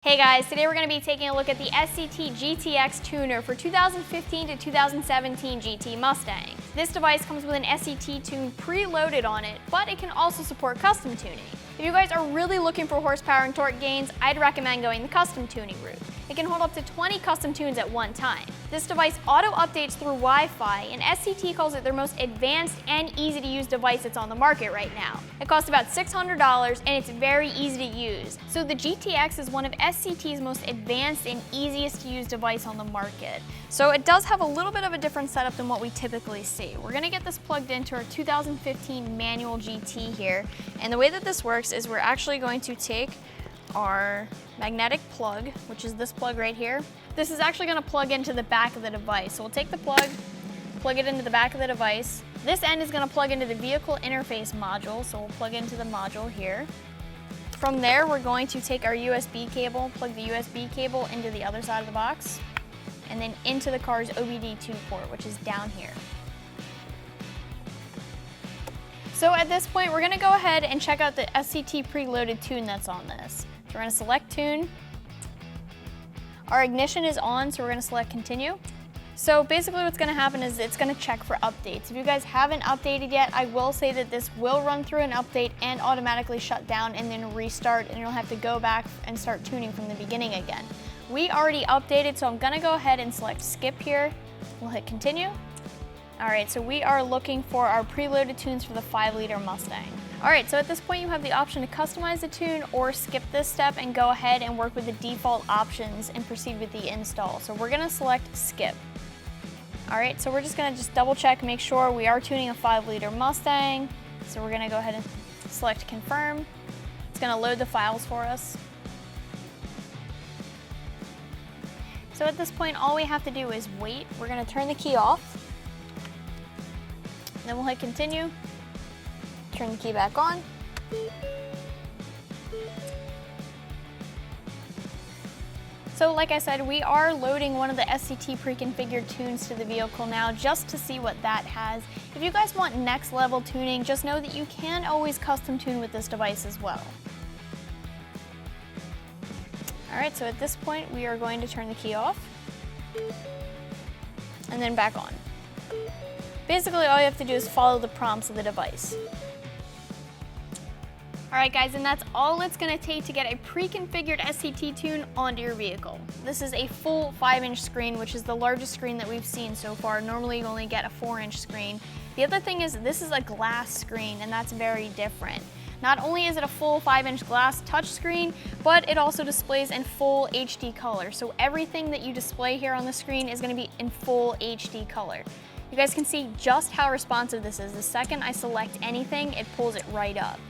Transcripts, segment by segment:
Hey guys, today we're going to be taking a look at the Sct Gtx Tuner for 2015 to 2017 GT Mustang. This device comes with an Sct tune preloaded on it, but it can also support custom tuning. If you guys are really looking for horsepower and torque gains, I'd recommend going the custom tuning route. It can hold up to 20 custom tunes at one time. This device auto-updates through Wi-Fi, and Sct calls it their most advanced and easy-to-use device that's on the market right now. It costs about $600, and it's very easy to use. So the GTX is one of Sct's most advanced and easiest to use device on the market. So it does have a little bit of a different setup than what we typically see. We're gonna get this plugged into our 2015 manual GT here, and the way that this works is we're actually going to take our magnetic plug, which is this plug right here. This is actually going to plug into the back of the device. So we'll take the plug it into the back of the device. This end is going to plug into the vehicle interface module, so we'll plug into the module here. From there, we're going to take our USB cable, plug the USB cable into the other side of the box, and then into the car's OBD2 port, which is down here. So at this point, we're going to go ahead and check out the Sct preloaded tune that's on this. So we're going to select tune. Our ignition is on, so we're going to select continue. So basically what's going to happen is it's going to check for updates. If you guys haven't updated yet, I will say that this will run through an update and automatically shut down and then restart, and you'll have to go back and start tuning from the beginning again. We already updated, so I'm going to go ahead and select skip here. We'll hit continue. All right, so we are looking for our preloaded tunes for the 5-liter Mustang. All right, so at this point you have the option to customize the tune or skip this step and go ahead and work with the default options and proceed with the install. So we're gonna select skip. All right, so we're just gonna double check, make sure we are tuning a 5-liter Mustang. So we're gonna go ahead and select confirm. It's gonna load the files for us. So at this point, all we have to do is wait. We're gonna turn the key off. Then we'll hit continue, turn the key back on. So like I said, we are loading one of the Sct pre-configured tunes to the vehicle now just to see what that has. If you guys want next level tuning, just know that you can always custom tune with this device as well. All right, so at this point, we are going to turn the key off and then back on. Basically, all you have to do is follow the prompts of the device. All right, guys, and that's all it's gonna take to get a pre-configured Sct tune onto your vehicle. This is a full 5-inch screen, which is the largest screen that we've seen so far. Normally, you only get a 4-inch screen. The other thing is this is a glass screen, and that's very different. Not only is it a full 5-inch glass touchscreen, but it also displays in full HD color. So everything that you display here on the screen is gonna be in full HD color. You guys can see just how responsive this is. The second I select anything, it pulls it right up.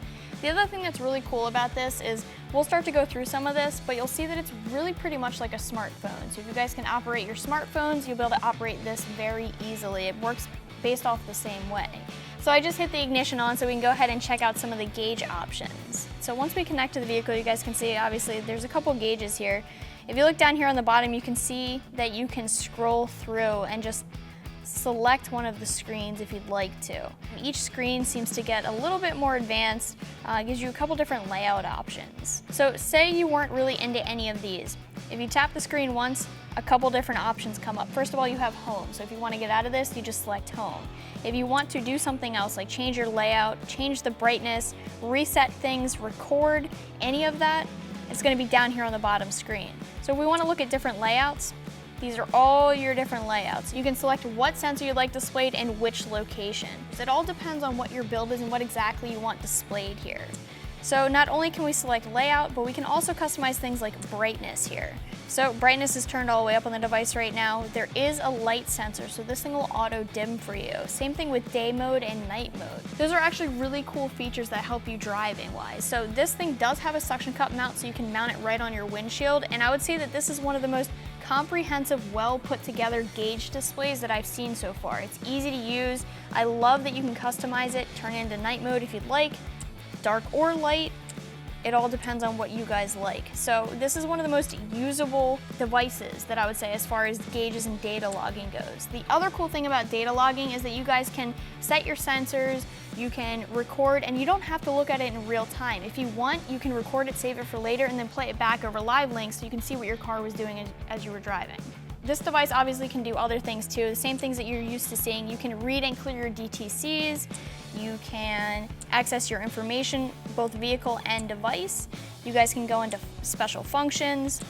The other thing that's really cool about this is we'll start to go through some of this, but you'll see that it's really pretty much like a smartphone. So if you guys can operate your smartphones, you'll be able to operate this very easily. It works based off the same way. So I just hit the ignition on so we can go ahead and check out some of the gauge options. So once we connect to the vehicle, you guys can see obviously there's a couple gauges here. If you look down here on the bottom, you can see that you can scroll through and just select one of the screens if you'd like to. Each screen seems to get a little bit more advanced, gives you a couple different layout options. So say you weren't really into any of these. If you tap the screen once, a couple different options come up. First of all, you have home. So if you want to get out of this, you just select home. If you want to do something else, like change your layout, change the brightness, reset things, record, any of that, it's going to be down here on the bottom screen. So if we want to look at different layouts, these are all your different layouts. You can select what sensor you'd like displayed and which location. It all depends on what your build is and what exactly you want displayed here. So not only can we select layout, but we can also customize things like brightness here. So brightness is turned all the way up on the device right now. There is a light sensor, so this thing will auto dim for you. Same thing with day mode and night mode. Those are actually really cool features that help you driving wise. So this thing does have a suction cup mount, so you can mount it right on your windshield. And I would say that this is one of the most comprehensive, well put together gauge displays that I've seen so far. It's easy to use. I love that you can customize it, turn it into night mode if you'd like, dark or light. It all depends on what you guys like. So this is one of the most usable devices that I would say as far as gauges and data logging goes. The other cool thing about data logging is that you guys can set your sensors, you can record, and you don't have to look at it in real time. If you want, you can record it, save it for later, and then play it back over live links so you can see what your car was doing as you were driving. This device obviously can do other things too, the same things that you're used to seeing. You can read and clear your DTCs, you can access your information, both vehicle and device. You guys can go into special functions.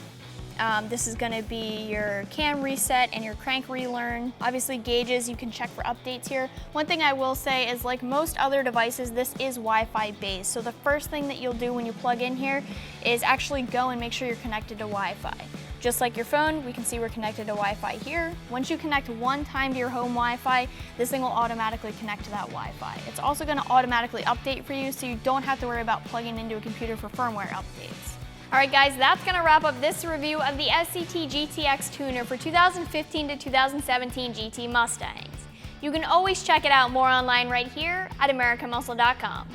This is going to be your cam reset and your crank relearn. Obviously gauges, you can check for updates here. One thing I will say is, like most other devices, this is Wi-Fi based. So the first thing that you'll do when you plug in here is actually go and make sure you're connected to Wi-Fi. Just like your phone, we can see we're connected to Wi-Fi here. Once you connect one time to your home Wi-Fi, this thing will automatically connect to that Wi-Fi. It's also going to automatically update for you, so you don't have to worry about plugging into a computer for firmware updates. Alright guys, that's going to wrap up this review of the Sct Gtx Tuner for 2015 to 2017 GT Mustangs. You can always check it out more online right here at AmericanMuscle.com.